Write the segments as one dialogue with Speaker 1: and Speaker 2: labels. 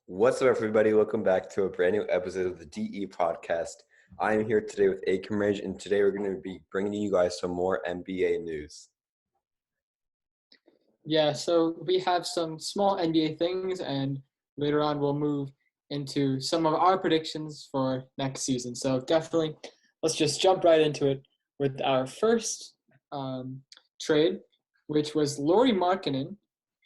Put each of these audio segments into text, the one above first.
Speaker 1: What's up, everybody? Welcome back to a brand new episode of the DE podcast. I am here today with EKAMRESH, and today we're going to be bringing you guys some more NBA news.
Speaker 2: Yeah, so we have some small NBA things, and later on we'll move into some of our predictions for next season. So definitely, let's just jump right into it with our first trade, which was Lauri Markkanen,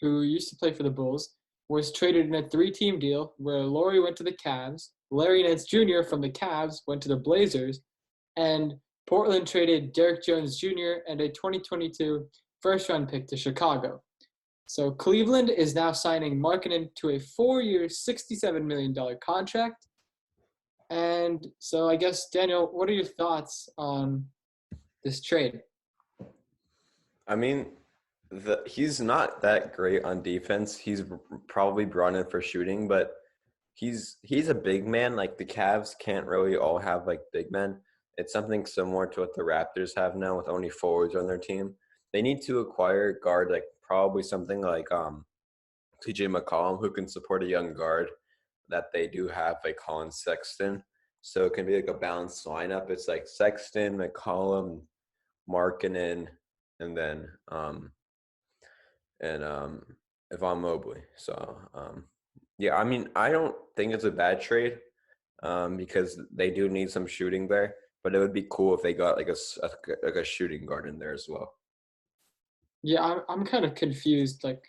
Speaker 2: who used to play for the Bulls, was traded in a three-team deal where Lauri went to the Cavs, Larry Nance Jr. from the Cavs went to the Blazers, and Portland traded Derrick Jones Jr. and a 2022 first-round pick to Chicago. So Cleveland is now signing Markkanen to a 4-year, $67 million contract. And so I guess, Daniel, what are your thoughts on this trade?
Speaker 1: I mean, he's not that great on defense. He's probably brought in for shooting, but he's a big man. Like, the Cavs can't really all have like big men. It's something similar to what the Raptors have now with only forwards on their team. They need to acquire a guard, like probably something like TJ McCollum, who can support a young guard that they do have, like Colin Sexton. So it can be like a balanced lineup. It's like Sexton, McCollum, Markkanen, and then Yvonne Mobley. So yeah, I mean, I don't think it's a bad trade because they do need some shooting there. But it would be cool if they got like a shooting guard in there as well.
Speaker 2: Yeah, I'm kind of confused, like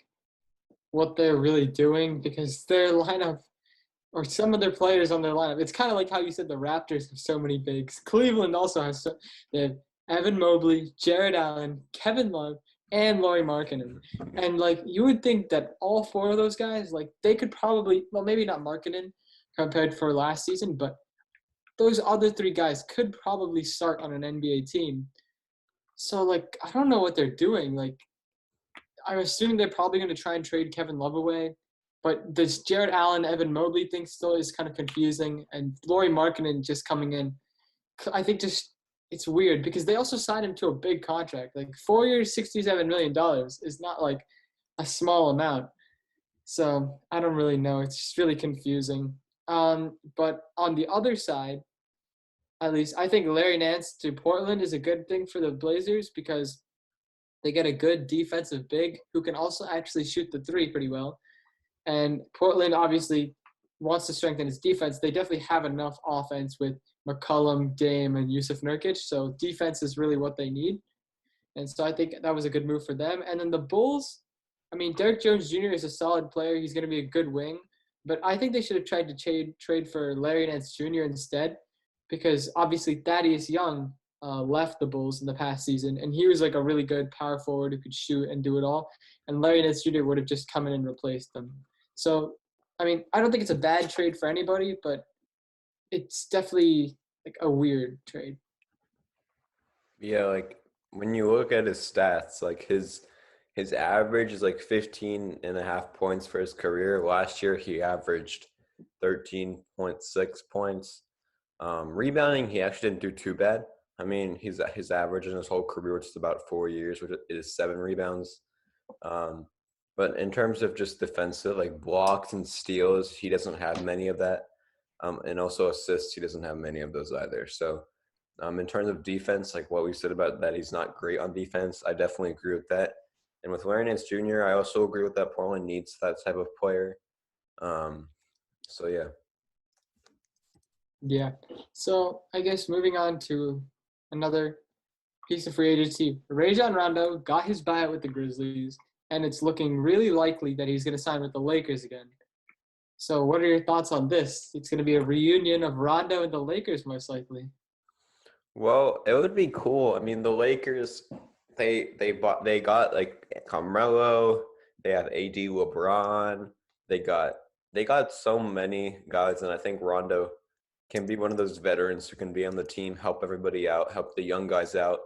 Speaker 2: what they're really doing because their lineup or some of their players on their lineup. It's kind of like how you said the Raptors have so many bigs. Cleveland also has they have Evan Mobley, Jared Allen, Kevin Love, and Lauri Markkanen. And like you would think that all four of those guys, like they could probably, well, maybe not Markkanen compared for last season, but those other three guys could probably start on an NBA team. So like I don't know what they're doing. Like I'm assuming they're probably going to try and trade Kevin Love away. But this Jared Allen, Evan Mobley thing still is kind of confusing. And Lauri Markkanen just coming in, I think just it's weird because they also signed him to a big contract. Like 4 years, $67 million is not like a small amount. So I don't really know. It's just really confusing. But on the other side, at least, I think Larry Nance to Portland is a good thing for the Blazers because they get a good defensive big who can also actually shoot the three pretty well. And Portland obviously wants to strengthen its defense. They definitely have enough offense with McCollum, Dame, and Yusuf Nurkic. So defense is really what they need. And so I think that was a good move for them. And then the Bulls, I mean, Derrick Jones Jr. is a solid player. He's going to be a good wing. But I think they should have tried to trade for Larry Nance Jr. instead because obviously Thaddeus Young left the Bulls in the past season. And he was like a really good power forward who could shoot and do it all. And Larry Nance Jr. would have just come in and replaced them. So, I mean, I don't think it's a bad trade for anybody, but it's definitely like a weird trade.
Speaker 1: Yeah, like when you look at his stats, like his average is like 15 and a half points for his career. Last year he averaged 13.6 points. Rebounding, he actually didn't do too bad. I mean, his average in his whole career, which is about 4 years, which is 7 rebounds. But in terms of just defensive, like blocks and steals, he doesn't have many of that. And also assists, he doesn't have many of those either. So in terms of defense, like what we said about that, he's not great on defense. I definitely agree with that. And with Larry Nance Jr., I also agree with that. Portland needs that type of player. So, yeah.
Speaker 2: Yeah. So I guess moving on to another piece of free agency, Rajon Rondo got his buyout with the Grizzlies, and it's looking really likely that he's going to sign with the Lakers again. So what are your thoughts on this? It's going to be a reunion of Rondo and the Lakers most likely.
Speaker 1: Well, it would be cool. I mean, the Lakers, they got like Carmelo, they have AD, LeBron, they got so many guys, and I think Rondo can be one of those veterans who can be on the team, help everybody out, help the young guys out,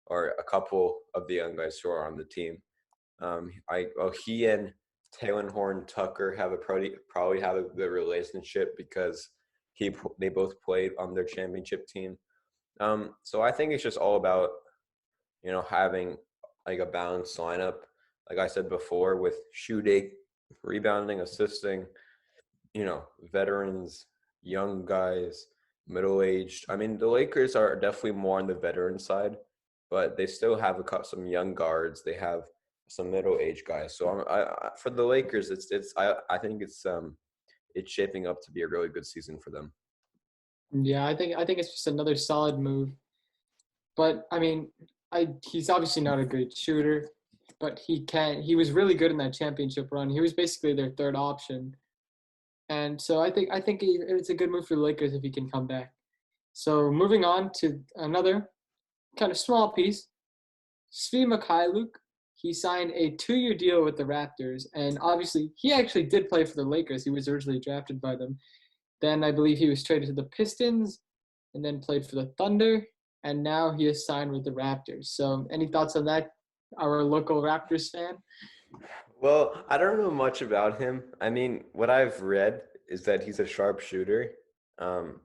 Speaker 1: or a couple of the young guys who are on the team. He and Taylor Horn Tucker have probably have a good relationship because they both played on their championship team. So I think it's just all about, having like a balanced lineup, like I said before, with shooting, rebounding, assisting, veterans, young guys, middle-aged. I mean, the Lakers are definitely more on the veteran side, but they still have some young guards. They have some middle-aged guys. So for the Lakers, I think it's shaping up to be a really good season for them.
Speaker 2: Yeah, I think it's just another solid move. But I mean, he's obviously not a great shooter, but he was really good in that championship run. He was basically their third option. And so I think it's a good move for the Lakers if he can come back. So moving on to another kind of small piece, Svi Mikhailuk. He signed a 2-year deal with the Raptors, and obviously he actually did play for the Lakers. He was originally drafted by them. Then I believe he was traded to the Pistons, and then played for the Thunder, and now he is signed with the Raptors. So any thoughts on that, our local Raptors fan?
Speaker 1: Well, I don't know much about him. I mean, what I've read is that he's a sharp shooter. Um,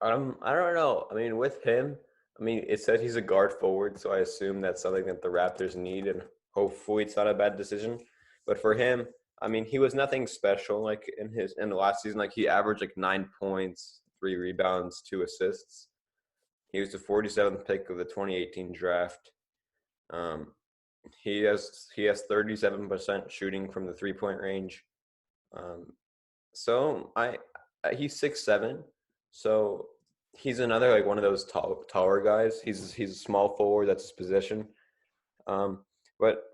Speaker 1: I don't know. I mean, with him, I mean, it said he's a guard forward, so I assume that's something that the Raptors need, and hopefully it's not a bad decision. But for him, I mean, he was nothing special. Like in the last season, like he averaged like 9 points, 3 rebounds, 2 assists. He was the 47th pick of the 2018 draft. Um, he has 37% shooting from the 3-point range. Um, so he's 6'7", so he's another like one of those taller guys. He's a small forward. That's his position. Um, but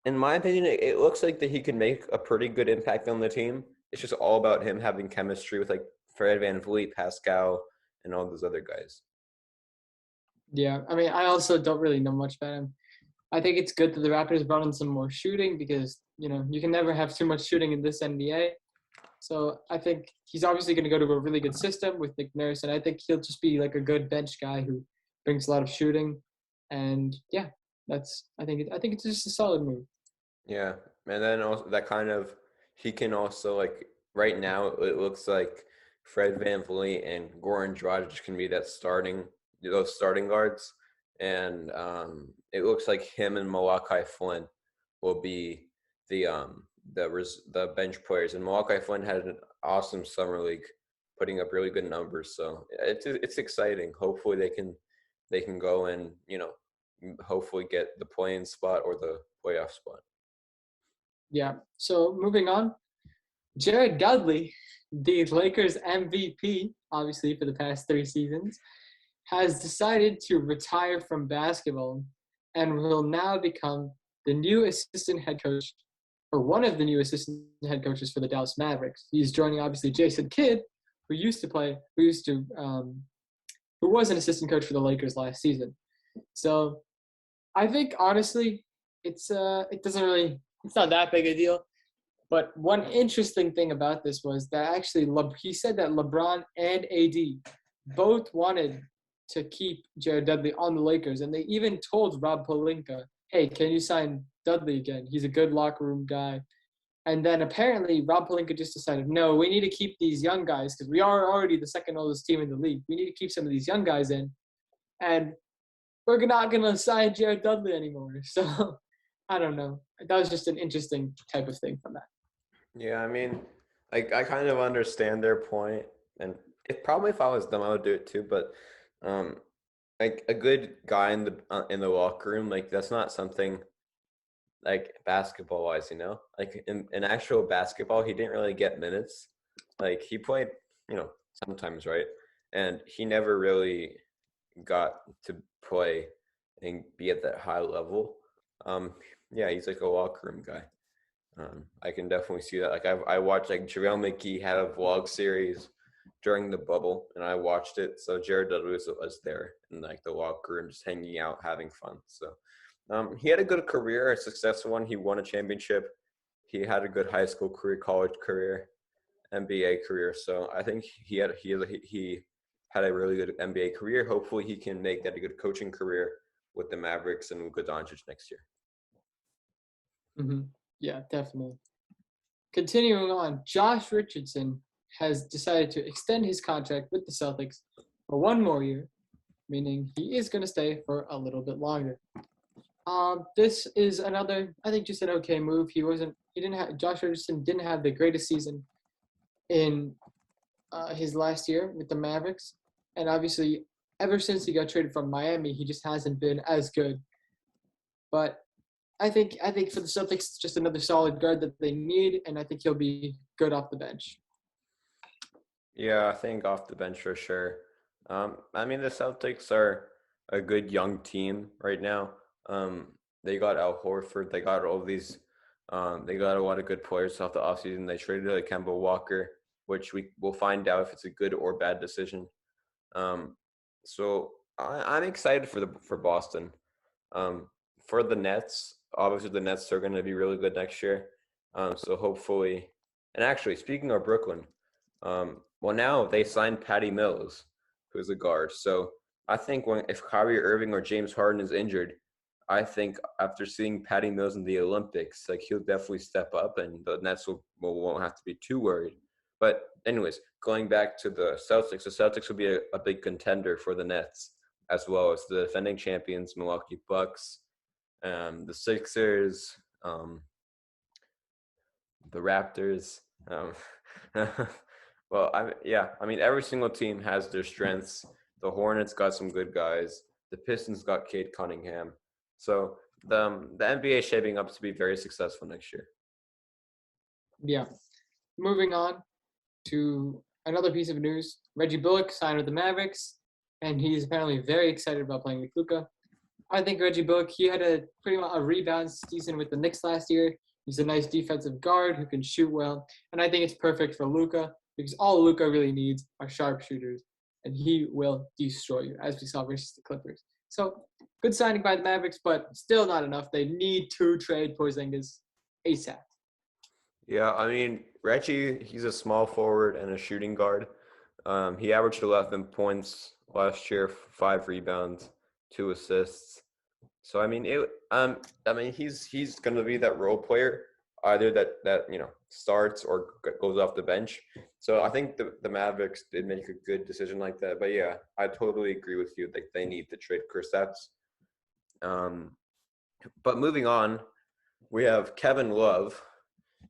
Speaker 1: in my opinion, it looks like that he can make a pretty good impact on the team. It's just all about him having chemistry with like Fred VanVleet, Pascal, and all those other guys.
Speaker 2: Yeah, I mean, I also don't really know much about him. I think it's good that the Raptors brought in some more shooting because, you can never have too much shooting in this NBA. So I think he's obviously going to go to a really good system with Nick Nurse, and I think he'll just be like a good bench guy who brings a lot of shooting. And yeah, I think it's just a solid move.
Speaker 1: Yeah, and then also that kind of he can also like right now it looks like Fred VanVleet and Goran Dragic can be that starting those starting guards, and it looks like him and Malachi Flynn will be the the bench players. And Malachi Flynn had an awesome summer league, putting up really good numbers. So it's exciting. Hopefully they can go and hopefully get the playing spot or the playoff spot.
Speaker 2: Yeah. So moving on, Jared Godley, the Lakers MVP, obviously for the past 3 seasons, has decided to retire from basketball and will now become the new assistant head coach, or one of the new assistant head coaches for the Dallas Mavericks. He's joining obviously Jason Kidd, who was an assistant coach for the Lakers last season. So I think honestly, it's not that big a deal. But one interesting thing about this was that actually he said that LeBron and AD both wanted to keep Jared Dudley on the Lakers, and they even told Rob Pelinka, "Hey, can you sign Dudley again? He's a good locker room guy." And then apparently Rob Pelinka just decided, no, we need to keep these young guys because we are already the second oldest team in the league. We need to keep some of these young guys in, and we're not going to sign Jared Dudley anymore. So I don't know. That was just an interesting type of thing from that.
Speaker 1: Yeah, I mean, like I kind of understand their point, and probably if I was them, I would do it too. But um, like a good guy in the locker room, like that's not something like basketball wise, Like in actual basketball, he didn't really get minutes. Like he played, sometimes, right? And he never really got to play and be at that high level. Um, yeah, he's like a locker room guy. I can definitely see that. Like I watched like JaVale McGee had a vlog series during the bubble, and I watched it. So Jared Dudley was there in like the locker room, just hanging out, having fun. So he had a good career, a successful one. He won a championship. He had a good high school career, college career, NBA career. So I think he had a really good NBA career. Hopefully, he can make that a good coaching career with the Mavericks and Luka Doncic next year.
Speaker 2: Mm-hmm. Yeah, definitely. Continuing on, Josh Richardson has decided to extend his contract with the Celtics for 1 more year, meaning he is going to stay for a little bit longer. This is another, I think, just an okay move. Josh Richardson didn't have the greatest season in his last year with the Mavericks, and obviously ever since he got traded from Miami, he just hasn't been as good. But I think for the Celtics, it's just another solid guard that they need, and I think he'll be good off the bench.
Speaker 1: Yeah, I think off the bench for sure. I mean, the Celtics are a good young team right now. They got Al Horford. They got all these. They got a lot of good players off the offseason. They traded Kemba Walker, which we will find out if it's a good or bad decision. Um, I'm excited for Boston. Um, for the Nets, obviously the Nets are going to be really good next year. So hopefully, and actually speaking of Brooklyn, well now they signed Patty Mills, who's a guard. So I think if Kyrie Irving or James Harden is injured, I think after seeing Patty Mills in the Olympics, like he'll definitely step up, and the Nets won't have to be too worried. But anyways, going back to the Celtics will be a big contender for the Nets, as well as the defending champions Milwaukee Bucks, the Sixers, the Raptors. Well, I mean, every single team has their strengths. The Hornets got some good guys. The Pistons got Cade Cunningham. So the NBA is shaping up to be very successful next year.
Speaker 2: Yeah. Moving on to another piece of news. Reggie Bullock signed with the Mavericks, and he's apparently very excited about playing with Luka. I think Reggie Bullock, he had a pretty much a rebound season with the Knicks last year. He's a nice defensive guard who can shoot well, and I think it's perfect for Luka because all Luka really needs are sharpshooters, and he will destroy you, as we saw versus the Clippers. So, good signing by the Mavericks, but still not enough. They need to trade Porzingis ASAP.
Speaker 1: Yeah, I mean, Reggie, he's a small forward and a shooting guard. He averaged 11 points last year, 5 rebounds, 2 assists. So I mean he's gonna be that role player, either that starts or goes off the bench. So I think the Mavericks did make a good decision like that. But yeah, I totally agree with you that they need to trade Kristaps. Um, but moving on, we have Kevin Love.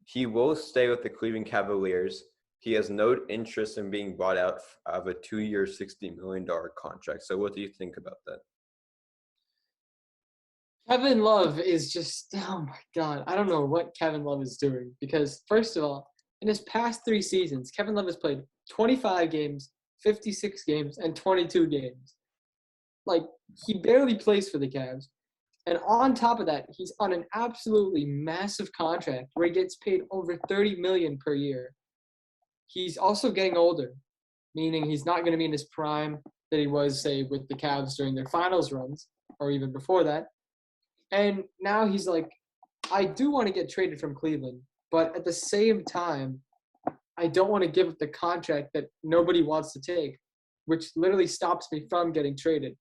Speaker 1: He will stay with the Cleveland Cavaliers. He has no interest in being bought out of a 2-year, $60 million contract. So what do you think about that?
Speaker 2: Kevin Love is just, oh my God. I don't know what Kevin Love is doing because, first of all, in his past 3 seasons, Kevin Love has played 25 games, 56 games, and 22 games. Like, he barely plays for the Cavs. And on top of that, he's on an absolutely massive contract where he gets paid over $30 million per year. He's also getting older, meaning he's not going to be in his prime that he was, say, with the Cavs during their finals runs or even before that. And now he's like, I do want to get traded from Cleveland, but at the same time, I don't want to give up the contract that nobody wants to take, which literally stops me from getting traded.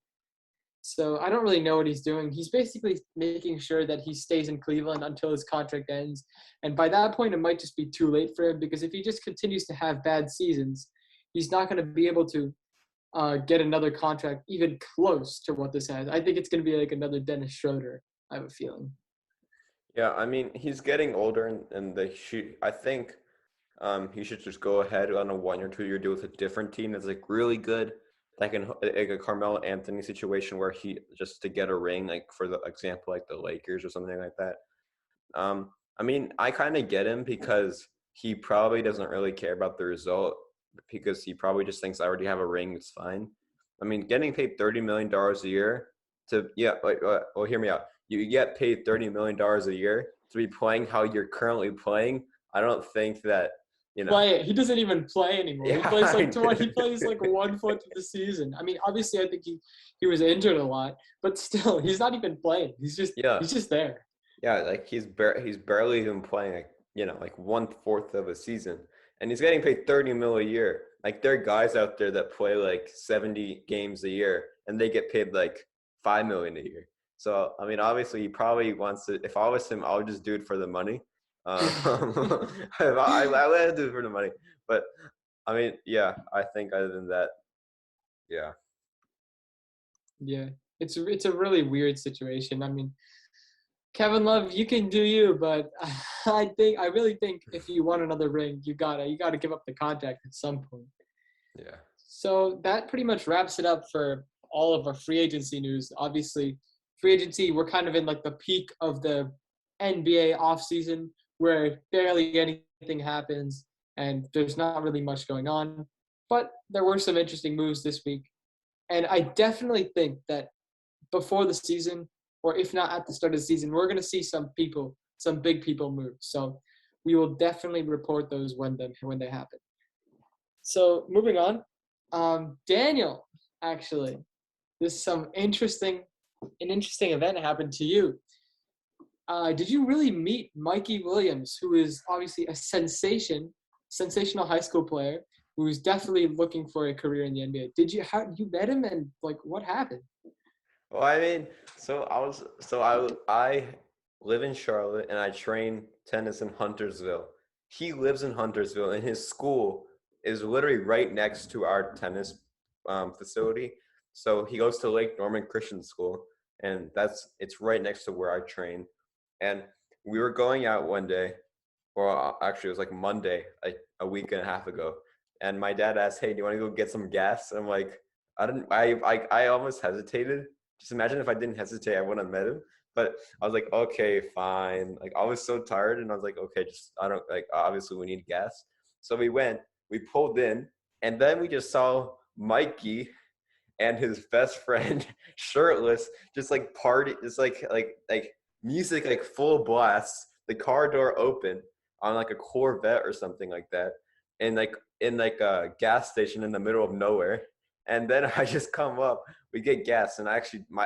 Speaker 2: So I don't really know what he's doing. He's basically making sure that he stays in Cleveland until his contract ends. And by that point, it might just be too late for him because if he just continues to have bad seasons, he's not going to be able to get another contract even close to what this has. I think it's going to be like another Dennis Schroeder, I have a feeling.
Speaker 1: Yeah, I mean he's getting older, and I think he should just go ahead on a 1 or 2 year deal with a different team that's like really good, like a Carmelo Anthony situation where he just to get a ring, like for the example, like the Lakers or something like that. I mean, I kind of get him because he probably doesn't really care about the result because he probably just thinks I already have a ring, it's fine. I mean, getting paid $30 million a year to well, hear me out. You get paid $30 million a year to be playing how you're currently playing. I don't think that
Speaker 2: Play it. He doesn't even play anymore. He
Speaker 1: Yeah,
Speaker 2: plays like 20, he plays like 1 foot of the season. I mean, obviously I think he was injured a lot, but still, he's not even playing.
Speaker 1: yeah,
Speaker 2: He's just there.
Speaker 1: yeah. Like he's barely even playing like 1/4 of a season, and he's getting paid 30 mil a year. Like there are guys out there that play like 70 games a year, and they get paid like 5 million a year. So I mean, obviously, he probably wants to. If I was him, I would just do it for the money. I would do it for the money, but I mean, yeah. I think other than that, yeah.
Speaker 2: Yeah, it's a really weird situation. I mean, Kevin Love, you can do you, but I really think if you want another ring, you gotta give up the contract at some point.
Speaker 1: Yeah.
Speaker 2: So that pretty much wraps it up for all of our free agency news. Obviously, free agency, we're kind of in like the peak of the NBA offseason where barely anything happens and there's not really much going on. But there were some interesting moves this week. And I definitely think that before the season, or if not at the start of the season, we're going to see some big people move. So we will definitely report those when they happen. So moving on, Daniel, actually, this is an interesting event happened to you. Did you really meet Mikey Williams, who is obviously a sensational high school player who is definitely looking for a career in the NBA? You met him and like what happened?
Speaker 1: Well, I mean, I live in Charlotte and I train tennis in Huntersville. He lives in Huntersville and his school is literally right next to our tennis facility. So he goes to Lake Norman Christian School, and it's right next to where I train. And we were going out one day, or actually it was like Monday, like a week and a half ago. And my dad asked, "Hey, do you want to go get some gas?" And I'm like, I almost hesitated. Just imagine if I didn't hesitate, I wouldn't have met him. But I was like, okay, fine. Like I was so tired, and I was like, okay, just I don't like. Obviously, we need gas. So we went. We pulled in, and then we just saw Mikey and his best friend shirtless, just like party, just like music like full blast. The car door open on like a Corvette or something like that, and like in like a gas station in the middle of nowhere. And then I just come up, we get gas, and I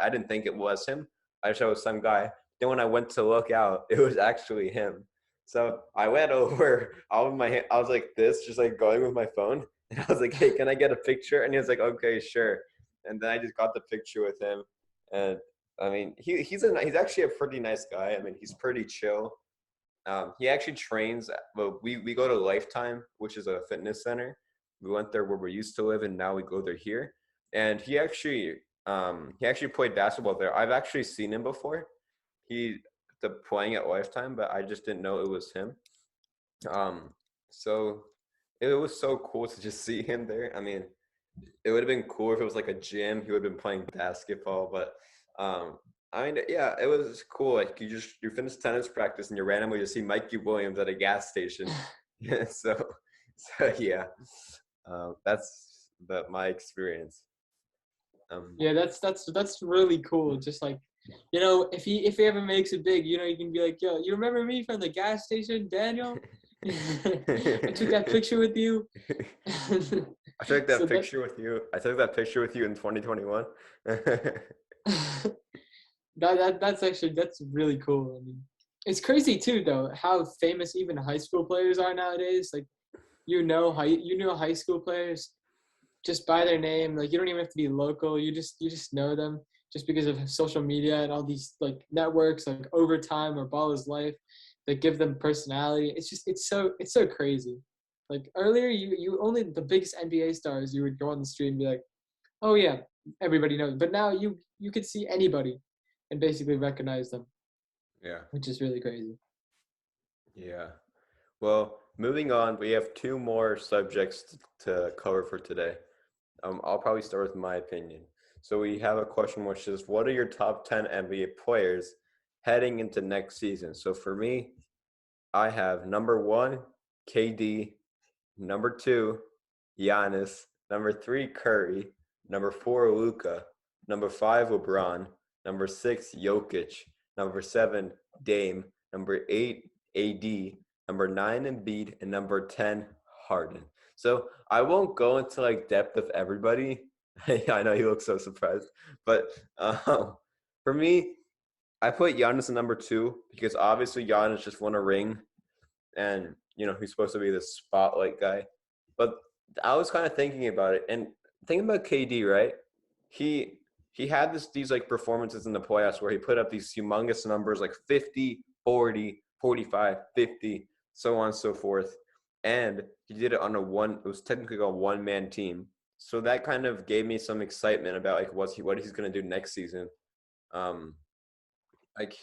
Speaker 1: didn't think it was him. I thought it was some guy. Then when I went to look out, it was actually him. So I went over, I was like this, just like going with my phone, and I was like, "Hey, can I get a picture?" And he was like, "Okay, sure." And then I just got the picture with him, and I mean, he's actually a pretty nice guy. I mean, he's pretty chill. He actually trains. Well, we go to Lifetime, which is a fitness center. We went there where we used to live, and now we go there here. And he actually played basketball there. I've actually seen him before. He playing at Lifetime, but I just didn't know it was him. Um, so it was so cool to just see him there. I mean, it would have been cool if it was like a gym. He would have been playing basketball, but um, I mean, yeah, it was cool. Like you finish tennis practice and you randomly just see Mikey Williams at a gas station. so, so yeah, that's my experience.
Speaker 2: Yeah, that's really cool. Just like, if he ever makes it big, you can be like, yo, you remember me from the gas station, Daniel? I took that picture with you.
Speaker 1: I took
Speaker 2: So
Speaker 1: that picture with you. I took that picture with you in 2021.
Speaker 2: that's really cool. I mean, it's crazy too, though, how famous even high school players are nowadays. Like, high school players just by their name. Like, you don't even have to be local. You just know them just because of social media and all these like networks like Overtime or Ball is Life that give them personality. It's so crazy. Like earlier, you only the biggest NBA stars you would go on the street and be like, oh yeah, everybody knows. But now you could see anybody and basically recognize them,
Speaker 1: Yeah.
Speaker 2: which is really crazy.
Speaker 1: Yeah. Well, moving on, we have two more subjects to cover for today. I'll probably start with my opinion. So we have a question which is, what are your top 10 NBA players heading into next season? So for me, I have number one, KD, number two, Giannis, number three, Curry, number four, Luka, number five, LeBron, number six, Jokic, number seven, Dame, number eight, AD, number nine, Embiid, and number 10, Harden. So I won't go into like depth of everybody. I know you look so surprised, but for me, I put Giannis in number two because obviously Giannis just won a ring, and he's supposed to be the spotlight guy. But I was kind of thinking about it and thinking about KD, right? He he had these like performances in the playoffs where he put up these humongous numbers like 50, 40, 45, 50, so on and so forth. And he did it on it was technically a one-man team. So that kind of gave me some excitement about like what he's going to do next season. Um like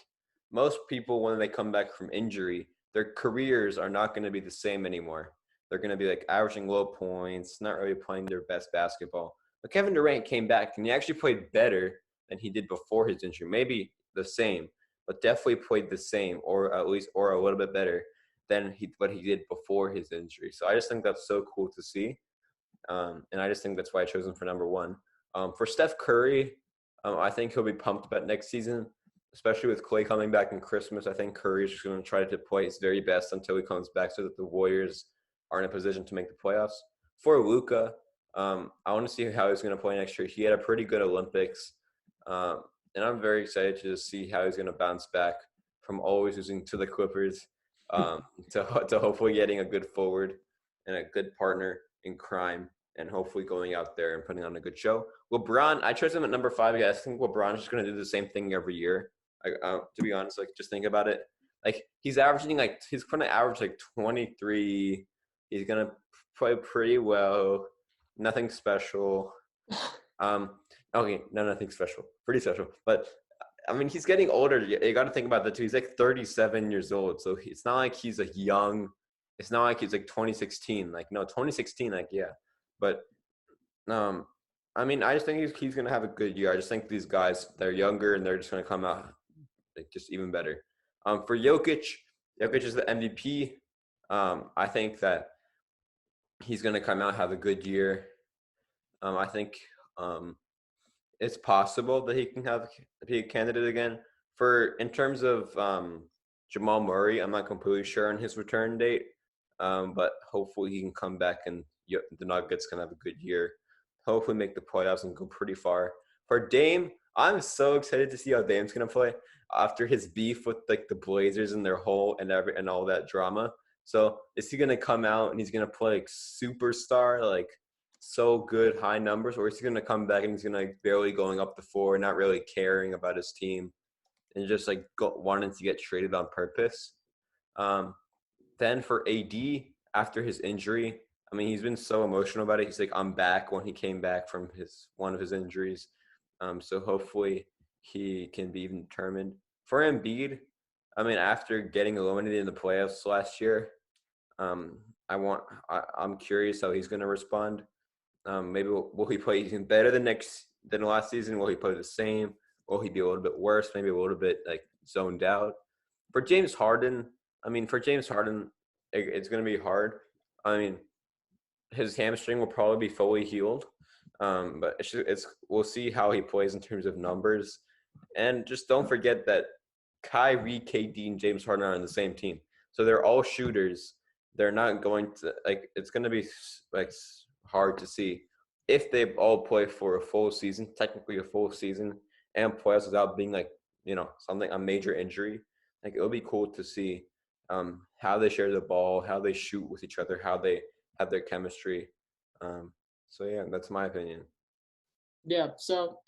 Speaker 1: most people, when they come back from injury, their careers are not going to be the same anymore. They're going to be like averaging low points, not really playing their best basketball. But Kevin Durant came back and he actually played better than he did before his injury. Maybe the same, but definitely played the same, or at least or a little bit better than what he did before his injury. So I just think that's so cool to see. And I just think that's why I chose him for number one. For Steph Curry, I think he'll be pumped about next season, especially with Clay coming back in Christmas. I think Curry is just going to try to play his very best until he comes back so that the Warriors are in a position to make the playoffs. For Luka, I want to see how he's going to play next year. He had a pretty good Olympics, and I'm very excited to see how he's going to bounce back from always losing to the Clippers to hopefully getting a good forward and a good partner in crime, and hopefully going out there and putting on a good show. LeBron, I chose him at number 5. I think LeBron's just going to do the same thing every year. To be honest, like just think about it. Like he's going to average like 23. He's going to play pretty well. Nothing special. Okay, no, nothing special. Pretty special. But I mean, he's getting older. You got to think about that too. He's like 37 years old, so it's not like he's a young. It's not like he's like 2016. Like no, 2016. Like yeah, but I mean, I just think he's gonna have a good year. I just think these guys, they're younger and they're just gonna come out like just even better. For Jokic is the MVP. I think that he's gonna come out have a good year. I think it's possible that he can be a candidate again. For in terms of Jamal Murray, I'm not completely sure on his return date, but hopefully he can come back and the Nuggets can have a good year. Hopefully make the playoffs and go pretty far. For Dame, I'm so excited to see how Dame's gonna play after his beef with like the Blazers and their whole and all that drama. So is he gonna come out and he's gonna play like superstar, like so good high numbers, or is he gonna come back and he's gonna like barely going up the floor, not really caring about his team, and just like wanting to get traded on purpose? Then for AD, after his injury, I mean, he's been so emotional about it. He's like, I'm back when he came back from one of his injuries. So hopefully he can be even determined. For Embiid, I mean, after getting eliminated in the playoffs last year, I'm curious how he's going to respond. Maybe will he play even better than last season? Will he play the same? Will he be a little bit worse? Maybe a little bit like zoned out. For James Harden, it's going to be hard. I mean, his hamstring will probably be fully healed, but we'll see how he plays in terms of numbers. And just don't forget that Kyrie, KD, and James Harden are on the same team, so they're all shooters. They're not going to like. It's going to be like hard to see if they all play for a full season, technically a full season, and playoffs without being like a major injury. Like it would be cool to see how they share the ball, how they shoot with each other, how they have their chemistry. So yeah, that's my opinion.
Speaker 2: Yeah, so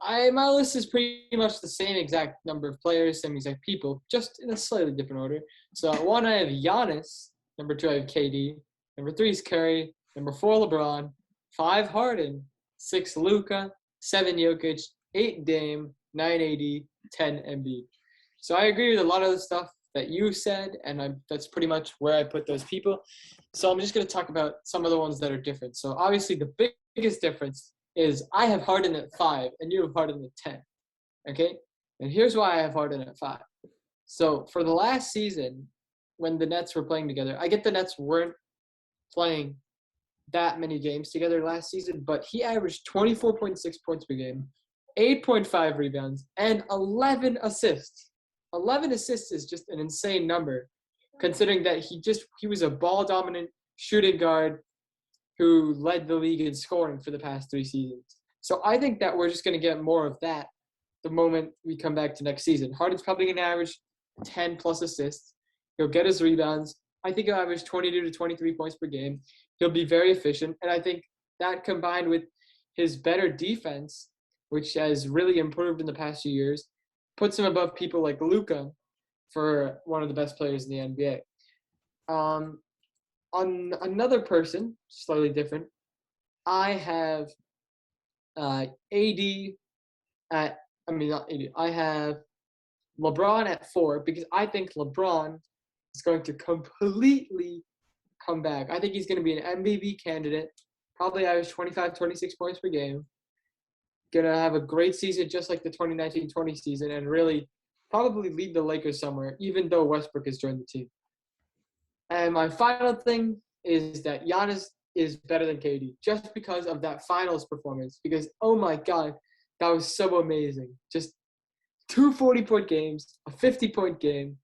Speaker 2: my list is pretty much the same exact number of players, same exact people, just in a slightly different order. So at 1, I have Giannis. Number 2, I have KD. Number 3 is Curry. Number 4, LeBron. 5, Harden. 6, Luka. 7, Jokic. 8, Dame. 9, AD. 10, Embiid. So I agree with a lot of the stuff that you said, and that's pretty much where I put those people. So I'm just going to talk about some of the ones that are different. So obviously the biggest difference is I have Harden at 5 and you have Harden at 10. Okay? And here's why I have Harden at 5. So for the last season, when the Nets were playing together, I get the Nets weren't playing that many games together last season, but he averaged 24.6 points per game, 8.5 rebounds, and 11 assists. 11 assists is just an insane number, considering that he was a ball-dominant shooting guard who led the league in scoring for the past 3 seasons. So I think that we're just going to get more of that the moment we come back to next season. Harden's probably going to average 10-plus assists. He'll get his rebounds. I think he'll average 22 to 23 points per game. He'll be very efficient. And I think that combined with his better defense, which has really improved in the past few years, puts him above people like Luka for one of the best players in the NBA. On another person, slightly different, I have AD at, not AD, I have LeBron at 4 because I think LeBron is going to completely come back. I think he's going to be an MVP candidate, probably average 25, 26 points per game. Going to have a great season just like the 2019-20 season and really probably lead the Lakers somewhere, even though Westbrook has joined the team. And my final thing is that Giannis is better than KD just because of that finals performance. Because, oh my God, that was so amazing. Just 2 40-point games, a 50-point game,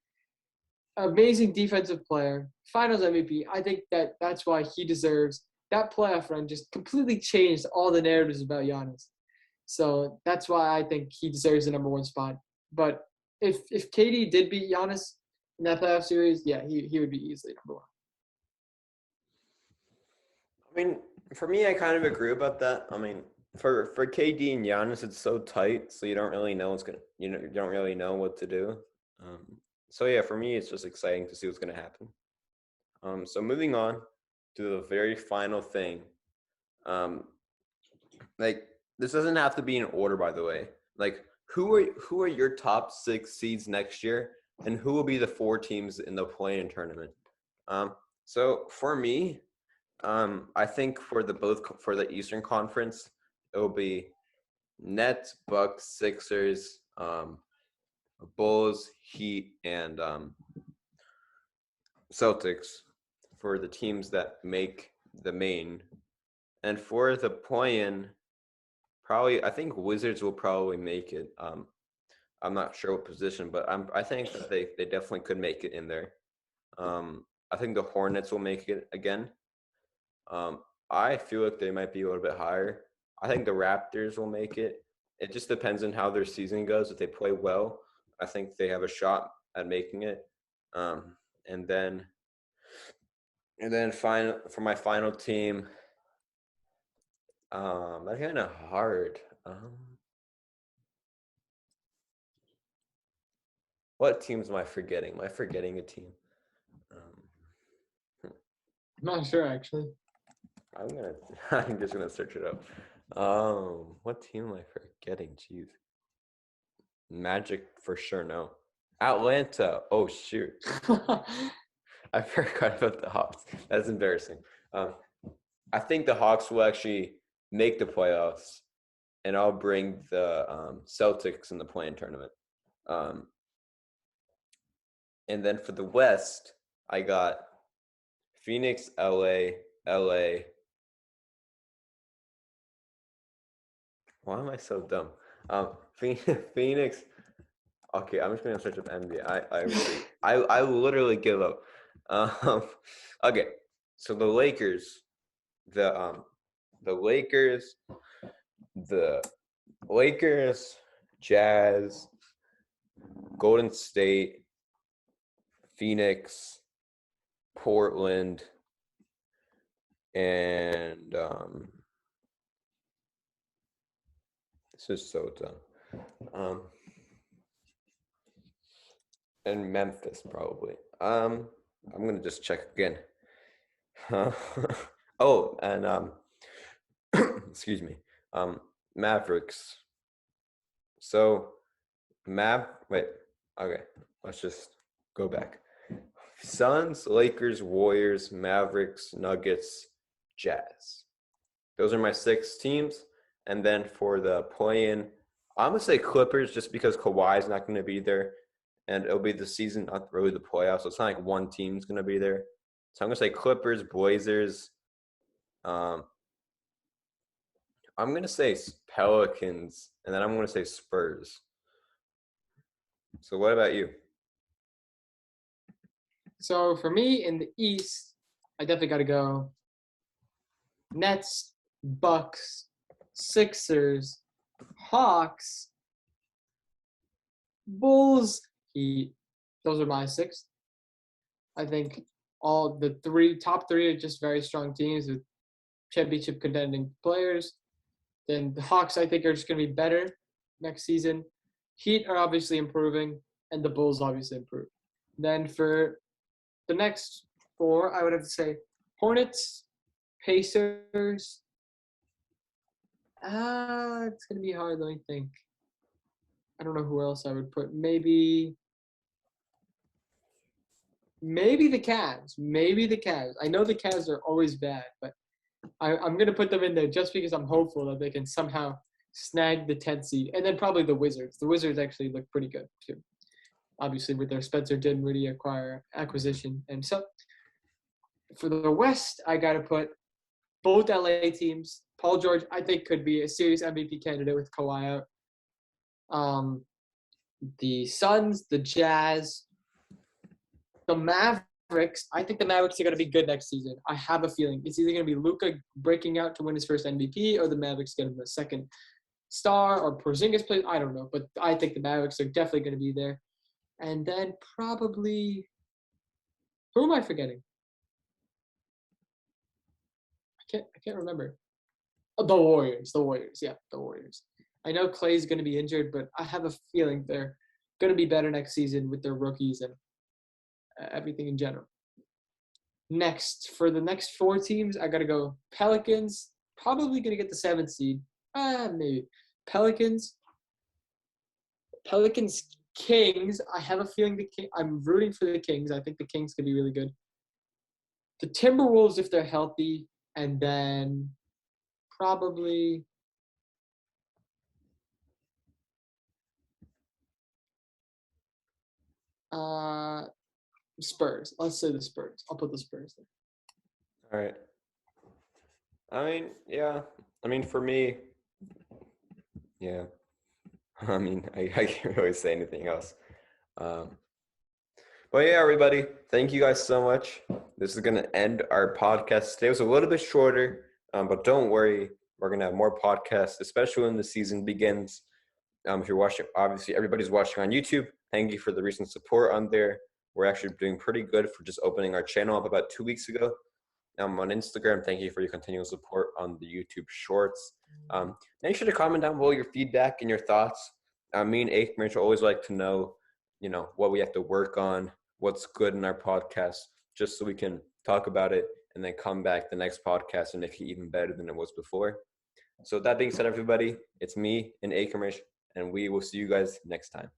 Speaker 2: amazing defensive player, finals MVP. I think that's why he deserves that playoff run. Just completely changed all the narratives about Giannis. So that's why I think he deserves the number 1 spot. But if KD did beat Giannis in that playoff series, yeah, he would be easily number 1.
Speaker 1: I mean, for me, I kind of agree about that. I mean, for KD and Giannis, it's so tight, so you don't really know you don't really know what to do. So yeah, for me, it's just exciting to see what's gonna happen. So moving on to the very final thing. Like this doesn't have to be in order, by the way. Like who are your top 6 seeds next year, and who will be the 4 teams in the play-in tournament? So for me, I think for the Eastern Conference, it will be Nets, Bucks, Sixers, Bulls, Heat, and Celtics for the teams that make the main. And for the play-in, I think Wizards will probably make it. I'm not sure what position, but I think that they definitely could make it in there. I think the Hornets will make it again. I feel like they might be a little bit higher. I think the Raptors will make it. It just depends on how their season goes. If they play well, I think they have a shot at making it. And then for my final team, that's kind of hard. What teams am I forgetting? Am I forgetting a team?
Speaker 2: I'm not sure, actually.
Speaker 1: I'm just gonna search it up. What team am I forgetting? Jeez. Magic for sure. No. Atlanta. Oh shoot. I forgot about the Hawks. That's embarrassing. I think the Hawks will actually make the playoffs, and I'll bring the Celtics in the play-in tournament. And then for the West, I got Phoenix, LA. Why am I so dumb? Phoenix. Okay, I'm just gonna search up NBA. I literally give up. Okay, so the Lakers, the Lakers, Jazz, Golden State, Phoenix, Portland, and this is so dumb. And Memphis probably. I'm gonna just check again. Oh, and excuse me. Mavericks. So wait, okay, let's just go back. Suns, Lakers, Warriors, Mavericks, Nuggets, Jazz. Those are my 6 teams. And then for the play-in, I'm gonna say Clippers just because Kawhi's not gonna be there. And it'll be the season, not really the playoffs. So it's not like one team's gonna be there. So I'm gonna say Clippers, Blazers. I'm gonna say Pelicans, and then I'm gonna say Spurs. So what about you?
Speaker 2: So for me in the East, I definitely got to go Nets, Bucks, Sixers, Hawks, Bulls, Heat. Those are my 6. I think all the top three are just very strong teams with championship contending players. Then the Hawks, I think, are just going to be better next season. Heat are obviously improving, and the Bulls obviously improve. Then for the next 4, I would have to say Hornets, Pacers. It's going to be hard. Let me think. I don't know who else I would put. Maybe the Cavs. Maybe the Cavs. I know the Cavs are always bad, but I'm going to put them in there just because I'm hopeful that they can somehow snag the 10th seed. And then probably the Wizards. The Wizards actually look pretty good, too. Obviously, with their Spencer Dinwiddie acquisition. And so for the West, I got to put both LA teams. Paul George, I think, could be a serious MVP candidate with Kawhi out. The Suns, the Jazz, the Mavericks. I think the Mavericks are going to be good next season. I have a feeling it's either going to be Luka breaking out to win his first MVP or the Mavericks getting the second star or Porzingis plays. I don't know, but I think the Mavericks are definitely going to be there. And then probably, who am I forgetting? I can't remember. Oh, the Warriors. Yeah, the Warriors. I know Clay's going to be injured, but I have a feeling they're going to be better next season with their rookies and everything in general. Next, for the next 4 teams, I got to go Pelicans. Probably going to get the 7th seed. Maybe. Pelicans, Kings. I have a feeling I'm rooting for the Kings. I think the Kings could be really good. The Timberwolves, if they're healthy, and then probably Spurs. Let's say the Spurs. I'll put the Spurs there.
Speaker 1: All right. I mean, yeah. I mean, for me, yeah. I mean, I can't really say anything else. But yeah, everybody, thank you guys so much. This is going to end our podcast today. It was a little bit shorter, but don't worry. We're going to have more podcasts, especially when the season begins. If you're watching, obviously, everybody's watching on YouTube. Thank you for the recent support on there. We're actually doing pretty good for just opening our channel up about 2 weeks ago. On Instagram, thank you for your continual support on the YouTube Shorts. Make sure to comment down below your feedback and your thoughts. Me and EKAMRESH always like to know, what we have to work on, what's good in our podcast, just so we can talk about it and then come back the next podcast and make it even better than it was before. So that being said, everybody, it's me and EKAMRESH, and we will see you guys next time.